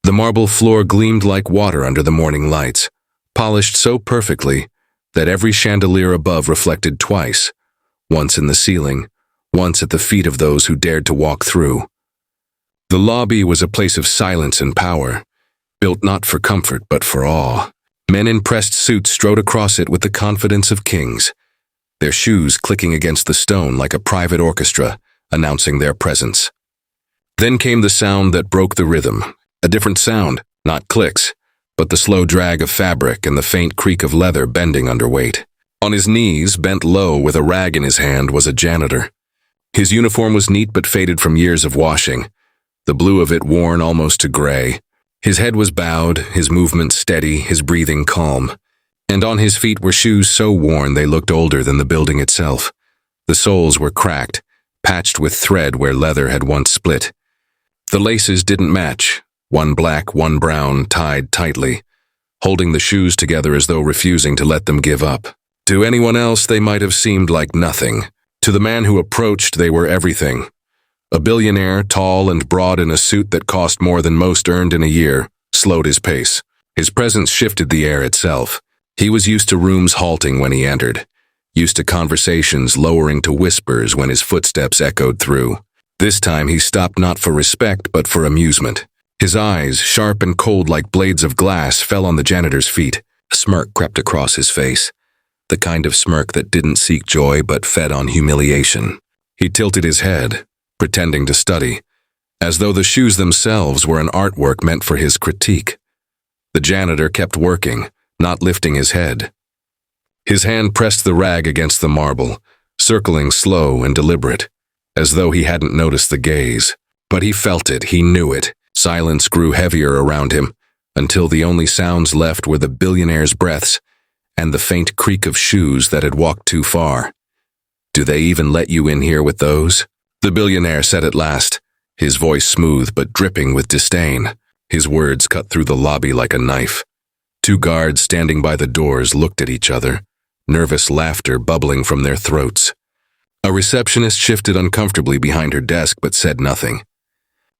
The marble floor gleamed like water under the morning lights, polished so perfectly that every chandelier above reflected twice, once in the ceiling, once at the feet of those who dared to walk through. The lobby was a place of silence and power, built not for comfort but for awe. Men in pressed suits strode across it with the confidence of kings, their shoes clicking against the stone like a private orchestra, announcing their presence. Then came the sound that broke the rhythm, a different sound, not clicks, but the slow drag of fabric and the faint creak of leather bending under weight. On his knees, bent low with a rag in his hand, was a janitor. His uniform was neat but faded from years of washing, the blue of it worn almost to gray. His head was bowed, his movements steady, his breathing calm. And on his feet were shoes so worn they looked older than the building itself. The soles were cracked, patched with thread where leather had once split. The laces didn't match, one black, one brown, tied tightly, holding the shoes together as though refusing to let them give up. To anyone else they might have seemed like nothing. To the man who approached they were everything. A billionaire, tall and broad in a suit that cost more than most earned in a year, slowed his pace. His presence shifted the air itself. He was used to rooms halting when he entered, used to conversations lowering to whispers when his footsteps echoed through. This time he stopped not for respect but for amusement. His eyes, sharp and cold like blades of glass, fell on the janitor's feet. A smirk crept across his face, the kind of smirk that didn't seek joy but fed on humiliation. He tilted his head, pretending to study, as though the shoes themselves were an artwork meant for his critique. The janitor kept working, not lifting his head. His hand pressed the rag against the marble, circling slow and deliberate, as though he hadn't noticed the gaze. But he felt it, he knew it. Silence grew heavier around him, until the only sounds left were the billionaire's breaths and the faint creak of shoes that had walked too far. "Do they even let you in here with those?" The billionaire said at last, his voice smooth but dripping with disdain. His words cut through the lobby like a knife. Two guards standing by the doors looked at each other, nervous laughter bubbling from their throats. A receptionist shifted uncomfortably behind her desk but said nothing.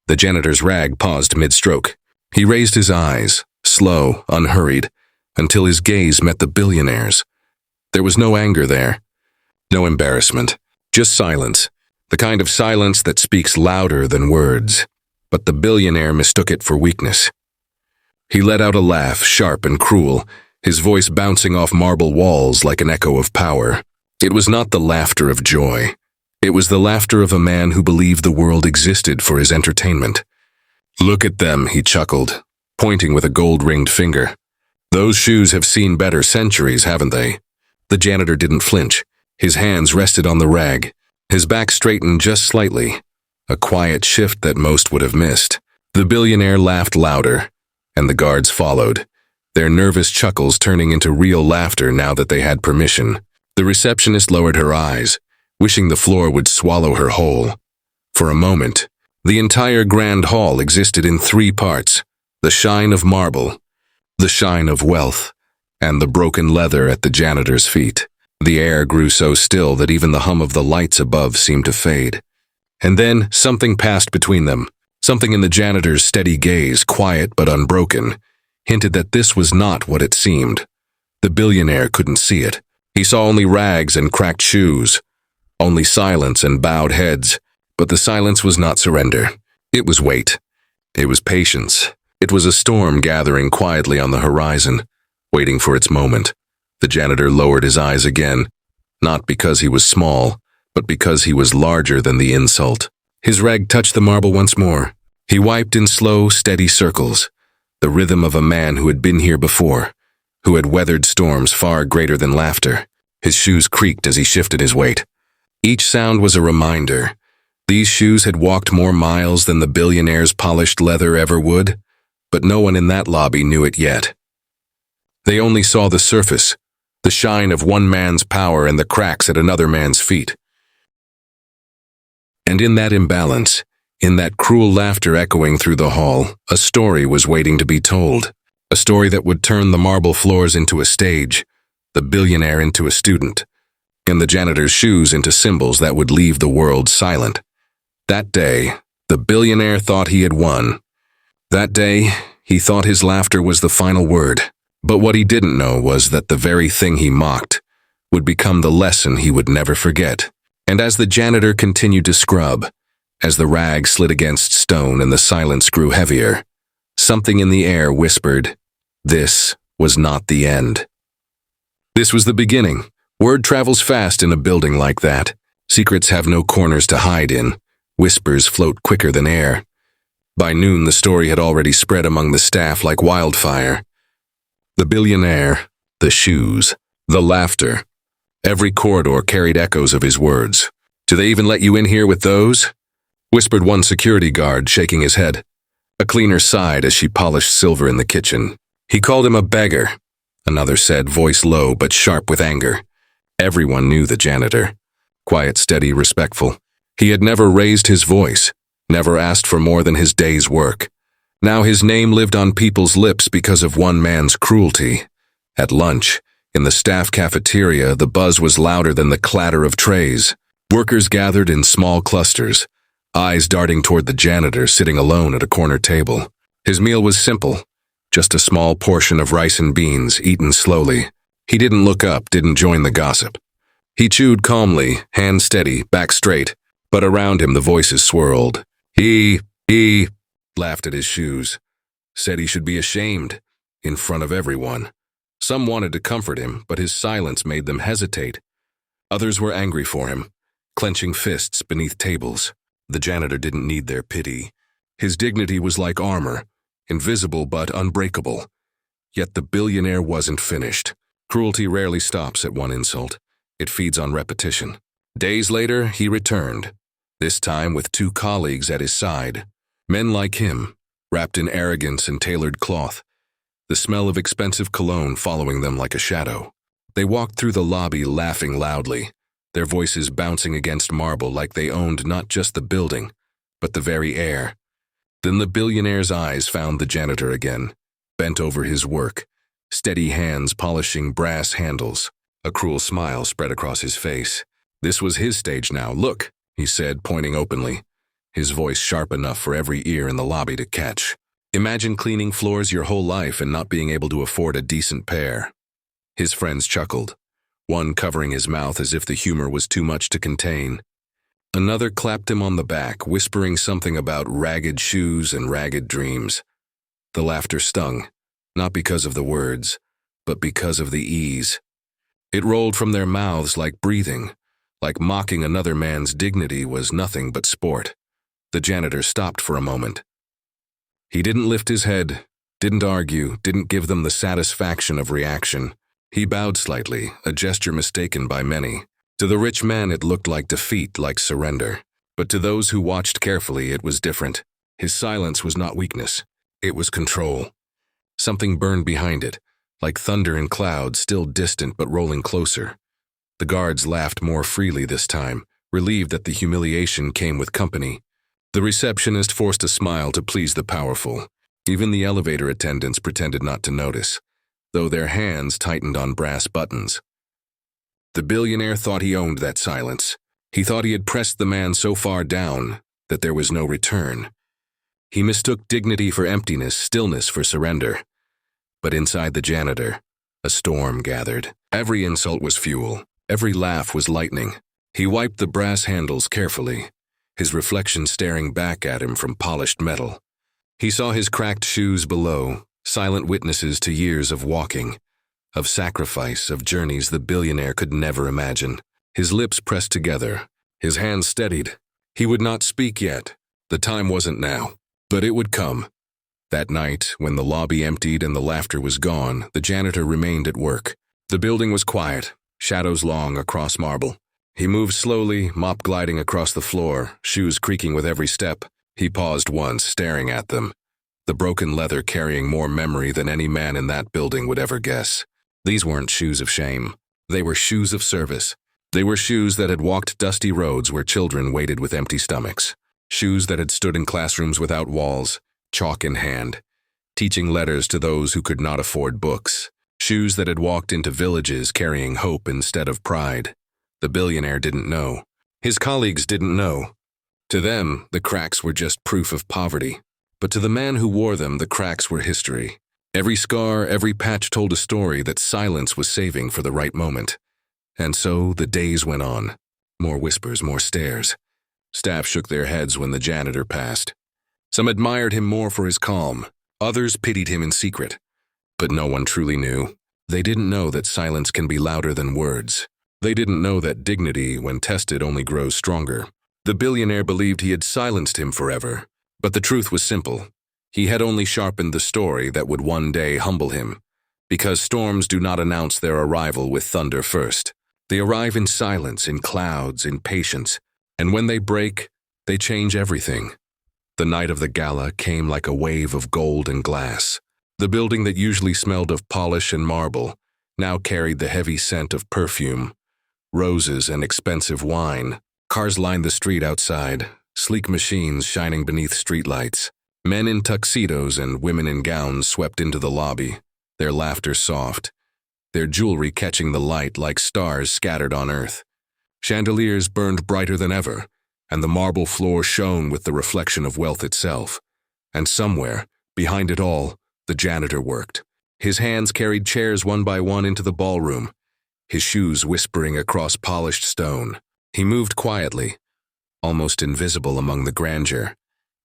The janitor's rag paused mid-stroke. He raised his eyes, slow, unhurried, until his gaze met the billionaire's. There was no anger there, no embarrassment, just silence, the kind of silence that speaks louder than words. But the billionaire mistook it for weakness. He let out a laugh, sharp and cruel, his voice bouncing off marble walls like an echo of power. It was not the laughter of joy. It was the laughter of a man who believed the world existed for his entertainment. "Look at them," he chuckled, pointing with a gold-ringed finger. "Those shoes have seen better centuries, haven't they?" The janitor didn't flinch. His hands rested on the rag. His back straightened just slightly, a quiet shift that most would have missed. The billionaire laughed louder, and the guards followed, their nervous chuckles turning into real laughter now that they had permission. The receptionist lowered her eyes, wishing the floor would swallow her whole. For a moment, the entire grand hall existed in three parts: the shine of marble, the shine of wealth, and the broken leather at the janitor's feet. The air grew so still that even the hum of the lights above seemed to fade. And then something passed between them. Something in the janitor's steady gaze, quiet but unbroken, hinted that this was not what it seemed. The billionaire couldn't see it. He saw only rags and cracked shoes, only silence and bowed heads. But the silence was not surrender. It was wait. It was patience. It was a storm gathering quietly on the horizon, waiting for its moment. The janitor lowered his eyes again, not because he was small, but because he was larger than the insult. His rag touched the marble once more. He wiped in slow, steady circles, the rhythm of a man who had been here before, who had weathered storms far greater than laughter. His shoes creaked as he shifted his weight. Each sound was a reminder. These shoes had walked more miles than the billionaire's polished leather ever would, but no one in that lobby knew it yet. They only saw the surface, the shine of one man's power and the cracks at another man's feet. And in that imbalance, in that cruel laughter echoing through the hall, a story was waiting to be told. A story that would turn the marble floors into a stage, the billionaire into a student, and the janitor's shoes into symbols that would leave the world silent. That day, the billionaire thought he had won. That day, He thought his laughter was the final word. But what he didn't know was that the very thing he mocked would become the lesson he would never forget. And as the janitor continued to scrub, as the rag slid against stone and the silence grew heavier, something in the air whispered, this was not the end. This was the beginning. Word travels fast in a building like that. Secrets have no corners to hide in. Whispers float quicker than air. By noon, the story had already spread among the staff like wildfire. The billionaire, the shoes, the laughter. Every corridor carried echoes of his words. "Do they even let you in here with those?" whispered one security guard, shaking his head. A cleaner sighed as she polished silver in the kitchen. "He called him a beggar," another said, voice low but sharp with anger. Everyone knew the janitor. Quiet, steady, respectful. He had never raised his voice, never asked for more than his day's work. Now his name lived on people's lips because of one man's cruelty. At lunch, in the staff cafeteria, the buzz was louder than the clatter of trays. Workers gathered in small clusters, eyes darting toward the janitor sitting alone at a corner table. His meal was simple, just a small portion of rice and beans, eaten slowly. He didn't look up, didn't join the gossip. He chewed calmly, hands steady, back straight, but around him the voices swirled. He laughed at his shoes, said he should be ashamed, in front of everyone. Some wanted to comfort him, but his silence made them hesitate. Others were angry for him, clenching fists beneath tables. The janitor didn't need their pity. His dignity was like armor, invisible but unbreakable. Yet the billionaire wasn't finished. Cruelty rarely stops at one insult. It feeds on repetition. Days later, he returned, this time with 2 colleagues at his side. Men like him, wrapped in arrogance and tailored cloth, the smell of expensive cologne following them like a shadow. They walked through the lobby laughing loudly, their voices bouncing against marble like they owned not just the building, but the very air. Then the billionaire's eyes found the janitor again, bent over his work, steady hands polishing brass handles. A cruel smile spread across his face. This was his stage now. "Look," he said, pointing openly, his voice sharp enough for every ear in the lobby to catch. "Imagine cleaning floors your whole life and not being able to afford a decent pair." His friends chuckled, one covering his mouth as if the humor was too much to contain. Another clapped him on the back, whispering something about ragged shoes and ragged dreams. The laughter stung, not because of the words, but because of the ease. It rolled from their mouths like breathing, like mocking another man's dignity was nothing but sport. The janitor stopped for a moment. He didn't lift his head, didn't argue, didn't give them the satisfaction of reaction. He bowed slightly, a gesture mistaken by many. To the rich man it looked like defeat, like surrender. But to those who watched carefully it was different. His silence was not weakness, it was control. Something burned behind it, like thunder in clouds, still distant but rolling closer. The guards laughed more freely this time, relieved that the humiliation came with company. The receptionist forced a smile to please the powerful. Even the elevator attendants pretended not to notice, though their hands tightened on brass buttons. The billionaire thought he owned that silence. He thought he had pressed the man so far down that there was no return. He mistook dignity for emptiness, stillness for surrender. But inside the janitor, a storm gathered. Every insult was fuel. Every laugh was lightning. He wiped the brass handles carefully, his reflection staring back at him from polished metal. He saw his cracked shoes below, silent witnesses to years of walking, of sacrifice, of journeys the billionaire could never imagine. His lips pressed together, his hands steadied. He would not speak yet. The time wasn't now, but it would come. That night, when the lobby emptied and the laughter was gone, the janitor remained at work. The building was quiet, shadows long across marble. He moved slowly, mop gliding across the floor, shoes creaking with every step. He paused once, staring at them, the broken leather carrying more memory than any man in that building would ever guess. These weren't shoes of shame. They were shoes of service. They were shoes that had walked dusty roads where children waited with empty stomachs. Shoes that had stood in classrooms without walls, chalk in hand, teaching letters to those who could not afford books. Shoes that had walked into villages carrying hope instead of pride. The billionaire didn't know. His colleagues didn't know. To them, the cracks were just proof of poverty. But to the man who wore them, the cracks were history. Every scar, every patch told a story that silence was saving for the right moment. And so the days went on. More whispers, more stares. Staff shook their heads when the janitor passed. Some admired him more for his calm. Others pitied him in secret. But no one truly knew. They didn't know that silence can be louder than words. They didn't know that dignity, when tested, only grows stronger. The billionaire believed he had silenced him forever. But the truth was simple. He had only sharpened the story that would one day humble him. Because storms do not announce their arrival with thunder first. They arrive in silence, in clouds, in patience. And when they break, they change everything. The night of the gala came like a wave of gold and glass. The building that usually smelled of polish and marble now carried the heavy scent of perfume, roses and expensive wine. Cars lined the street outside, sleek machines shining beneath streetlights. Men in tuxedos and women in gowns swept into the lobby, their laughter soft, their jewelry catching the light like stars scattered on earth. Chandeliers burned brighter than ever, and the marble floor shone with the reflection of wealth itself. And somewhere, behind it all, the janitor worked. His hands carried chairs one by one into the ballroom, his shoes whispering across polished stone. He moved quietly, almost invisible among the grandeur,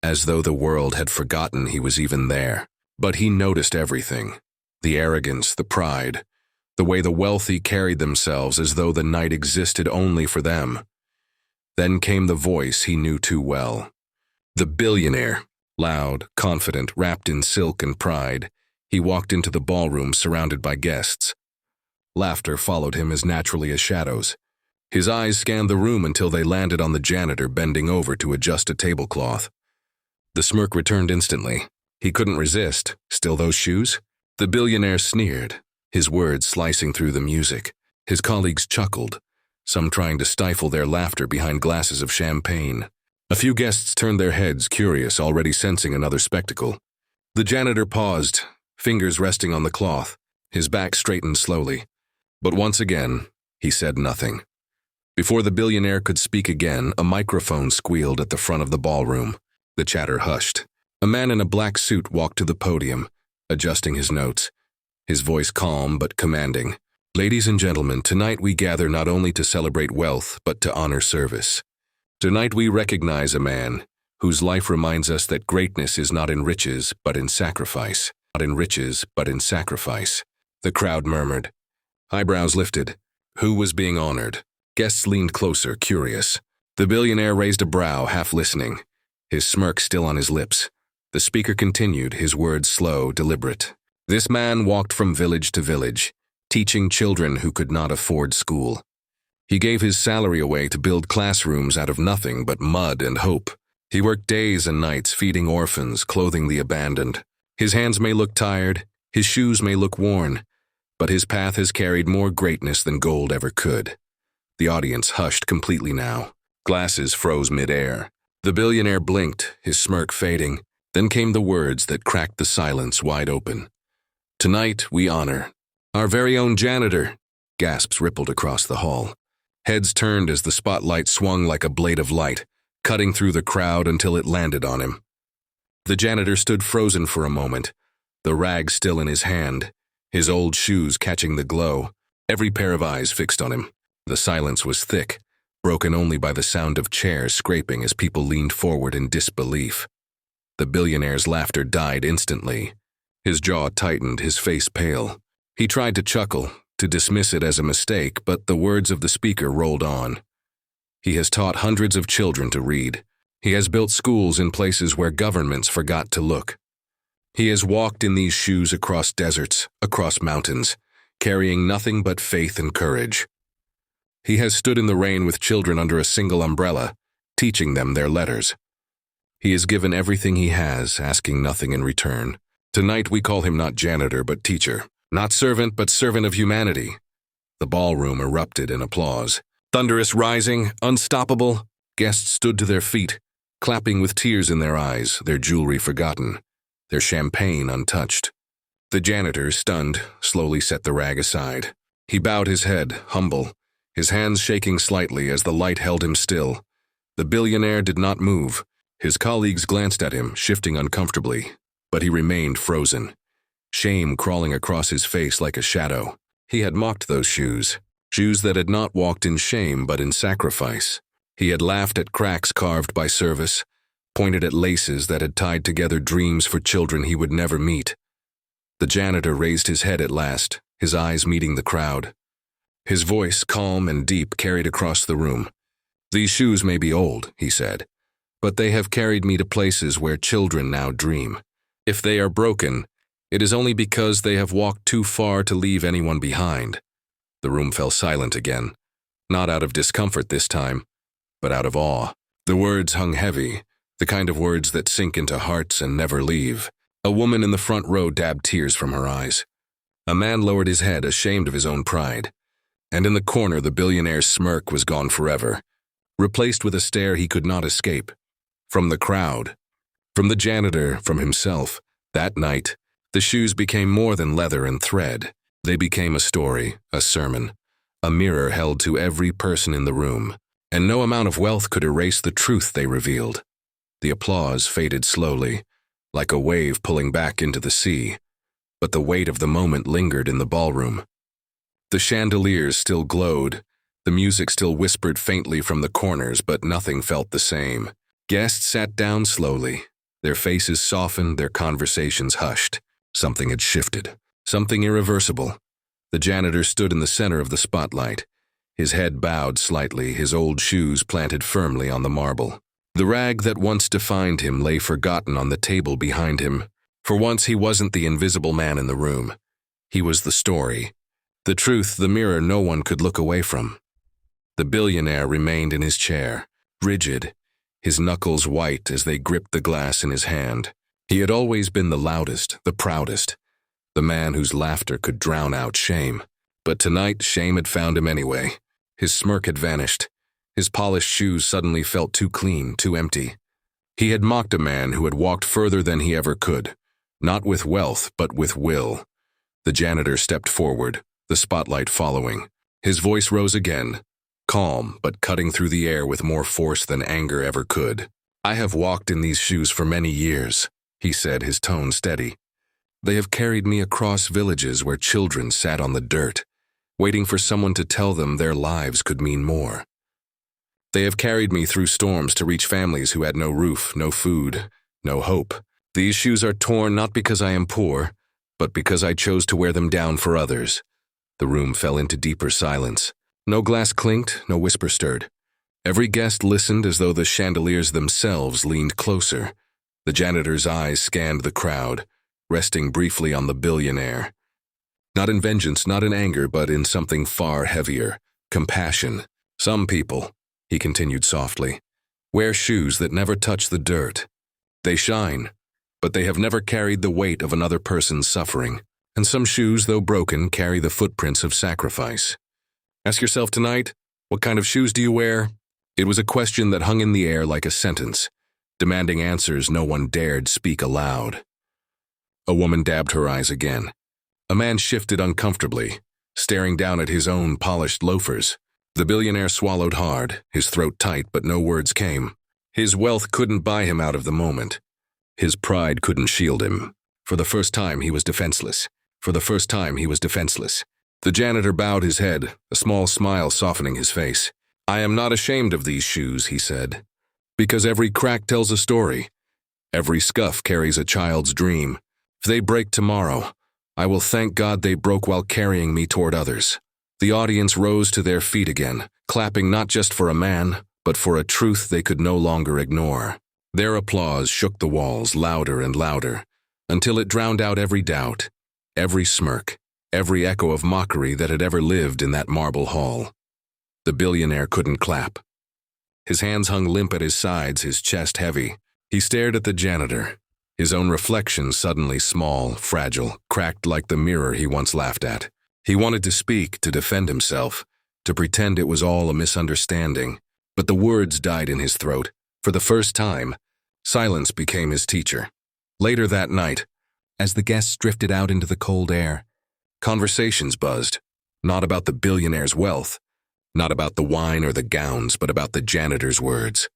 as though the world had forgotten he was even there. But he noticed everything. The arrogance, the pride, the way the wealthy carried themselves as though the night existed only for them. Then came the voice he knew too well. The billionaire, loud, confident, wrapped in silk and pride, he walked into the ballroom surrounded by guests. Laughter followed him as naturally as shadows. His eyes scanned the room until they landed on the janitor bending over to adjust a tablecloth. The smirk returned instantly. He couldn't resist. Still those shoes? The billionaire sneered, his words slicing through the music. His colleagues chuckled, some trying to stifle their laughter behind glasses of champagne. A few guests turned their heads, curious, already sensing another spectacle. The janitor paused, fingers resting on the cloth. His back straightened slowly. But once again, he said nothing. Before the billionaire could speak again, a microphone squealed at the front of the ballroom. The chatter hushed. A man in a black suit walked to the podium, adjusting his notes, his voice calm but commanding. Ladies and gentlemen, tonight we gather not only to celebrate wealth, but to honor service. Tonight we recognize a man whose life reminds us that greatness is not in riches, but in sacrifice. Not in riches, but in sacrifice. The crowd murmured. Eyebrows lifted. Who was being honored? Guests leaned closer, curious. The billionaire raised a brow, half listening, his smirk still on his lips. The speaker continued, his words slow, deliberate. This man walked from village to village, teaching children who could not afford school. He gave his salary away to build classrooms out of nothing but mud and hope. He worked days and nights feeding orphans, clothing the abandoned. His hands may look tired, his shoes may look worn, but his path has carried more greatness than gold ever could. The audience hushed completely now. Glasses froze mid-air. The billionaire blinked, his smirk fading. Then came the words that cracked the silence wide open. Tonight we honor our very own janitor. Gasps rippled across the hall. Heads turned as the spotlight swung like a blade of light, cutting through the crowd until it landed on him. The janitor stood frozen for a moment, the rag still in his hand, his old shoes catching the glow, every pair of eyes fixed on him. The silence was thick, broken only by the sound of chairs scraping as people leaned forward in disbelief. The billionaire's laughter died instantly. His jaw tightened, his face pale. He tried to chuckle, to dismiss it as a mistake, but the words of the speaker rolled on. He has taught hundreds of children to read. He has built schools in places where governments forgot to look. He has walked in these shoes across deserts, across mountains, carrying nothing but faith and courage. He has stood in the rain with children under a single umbrella, teaching them their letters. He has given everything he has, asking nothing in return. Tonight we call him not janitor but teacher, not servant but servant of humanity. The ballroom erupted in applause. Thunderous rising, unstoppable, guests stood to their feet, clapping with tears in their eyes, their jewelry forgotten, their champagne untouched. The janitor, stunned, slowly set the rag aside. He bowed his head, humble, his hands shaking slightly as the light held him still. The billionaire did not move, His colleagues glanced at him, shifting uncomfortably, but he remained frozen, shame crawling across his face like a shadow. He had mocked those shoes, shoes that had not walked in shame but in sacrifice. He had laughed at cracks carved by service, pointed at laces that had tied together dreams for children he would never meet. The janitor raised his head at last, his eyes meeting the crowd. His voice, calm and deep, carried across the room. "These shoes may be old," he said, "but they have carried me to places where children now dream. If they are broken, it is only because they have walked too far to leave anyone behind." The room fell silent again, not out of discomfort this time, but out of awe. The words hung heavy, the kind of words that sink into hearts and never leave. A woman in the front row dabbed tears from her eyes. A man lowered his head, ashamed of his own pride. And in the corner, the billionaire's smirk was gone forever, replaced with a stare he could not escape. From the crowd, from the janitor, from himself, that night, the shoes became more than leather and thread. They became a story, a sermon, a mirror held to every person in the room, and no amount of wealth could erase the truth they revealed. The applause faded slowly, like a wave pulling back into the sea, but the weight of the moment lingered in the ballroom. The chandeliers still glowed, the music still whispered faintly from the corners, but nothing felt the same. Guests sat down slowly, their faces softened, their conversations hushed. Something had shifted, something irreversible. The janitor stood in the center of the spotlight, his head bowed slightly, his old shoes planted firmly on the marble. The rag that once defined him lay forgotten on the table behind him. For once he wasn't the invisible man in the room. He was the story. The truth, the mirror no one could look away from. The billionaire remained in his chair, rigid, his knuckles white as they gripped the glass in his hand. He had always been the loudest, the proudest, the man whose laughter could drown out shame. But tonight, shame had found him anyway. His smirk had vanished. His polished shoes suddenly felt too clean, too empty. He had mocked a man who had walked further than he ever could, not with wealth, but with will. The janitor stepped forward, the spotlight following. His voice rose again, calm but cutting through the air with more force than anger ever could. "I have walked in these shoes for many years," he said, his tone steady. "They have carried me across villages where children sat on the dirt, waiting for someone to tell them their lives could mean more. They have carried me through storms to reach families who had no roof, no food, no hope. These shoes are torn not because I am poor, but because I chose to wear them down for others." The room fell into deeper silence. No glass clinked, no whisper stirred. Every guest listened as though the chandeliers themselves leaned closer. The janitor's eyes scanned the crowd, resting briefly on the billionaire. Not in vengeance, not in anger, but in something far heavier, compassion. "Some people," he continued softly, "wear shoes that never touch the dirt. They shine, but they have never carried the weight of another person's suffering. And some shoes, though broken, carry the footprints of sacrifice. Ask yourself tonight, what kind of shoes do you wear?" It was a question that hung in the air like a sentence, demanding answers no one dared speak aloud. A woman dabbed her eyes again. A man shifted uncomfortably, staring down at his own polished loafers. The billionaire swallowed hard, his throat tight, but no words came. His wealth couldn't buy him out of the moment. His pride couldn't shield him. For the first time, he was defenseless. For the first time, he was defenseless. The janitor bowed his head, a small smile softening his face. "I am not ashamed of these shoes," he said, "because every crack tells a story. Every scuff carries a child's dream. If they break tomorrow, I will thank God they broke while carrying me toward others." The audience rose to their feet again, clapping not just for a man, but for a truth they could no longer ignore. Their applause shook the walls louder and louder, until it drowned out every doubt, every smirk, every echo of mockery that had ever lived in that marble hall. The billionaire couldn't clap. His hands hung limp at his sides, his chest heavy. He stared at the janitor, his own reflection suddenly small, fragile, cracked like the mirror he once laughed at. He wanted to speak, to defend himself, to pretend it was all a misunderstanding, but the words died in his throat. For the first time, silence became his teacher. Later that night, as the guests drifted out into the cold air, conversations buzzed, not about the billionaire's wealth, not about the wine or the gowns, but about the janitor's words.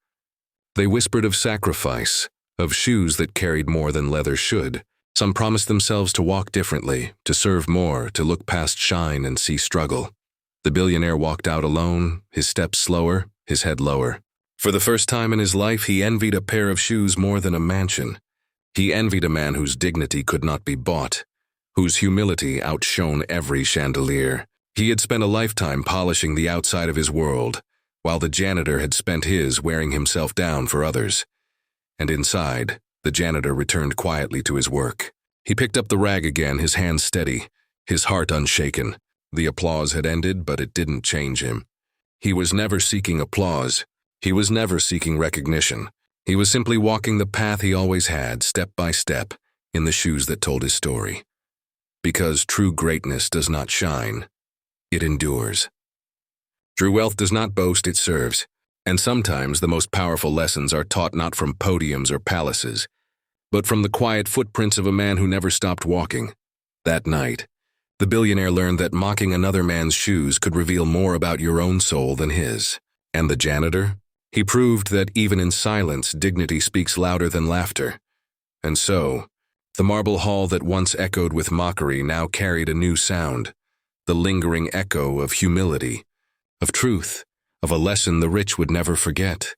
They whispered of sacrifice, of shoes that carried more than leather should. Some promised themselves to walk differently, to serve more, to look past shine and see struggle. The billionaire walked out alone, his steps slower, his head lower. For the first time in his life, he envied a pair of shoes more than a mansion. He envied a man whose dignity could not be bought, whose humility outshone every chandelier. He had spent a lifetime polishing the outside of his world, while the janitor had spent his wearing himself down for others. And inside, the janitor returned quietly to his work. He picked up the rag again, his hands steady, his heart unshaken. The applause had ended, but it didn't change him. He was never seeking applause. He was never seeking recognition. He was simply walking the path he always had, step by step, in the shoes that told his story. Because true greatness does not shine, it endures. True wealth does not boast, it serves. And sometimes the most powerful lessons are taught not from podiums or palaces, but from the quiet footprints of a man who never stopped walking. That night, the billionaire learned that mocking another man's shoes could reveal more about your own soul than his. And the janitor? He proved that even in silence, dignity speaks louder than laughter. And so, the marble hall that once echoed with mockery now carried a new sound, the lingering echo of humility, of truth, of a lesson the rich would never forget.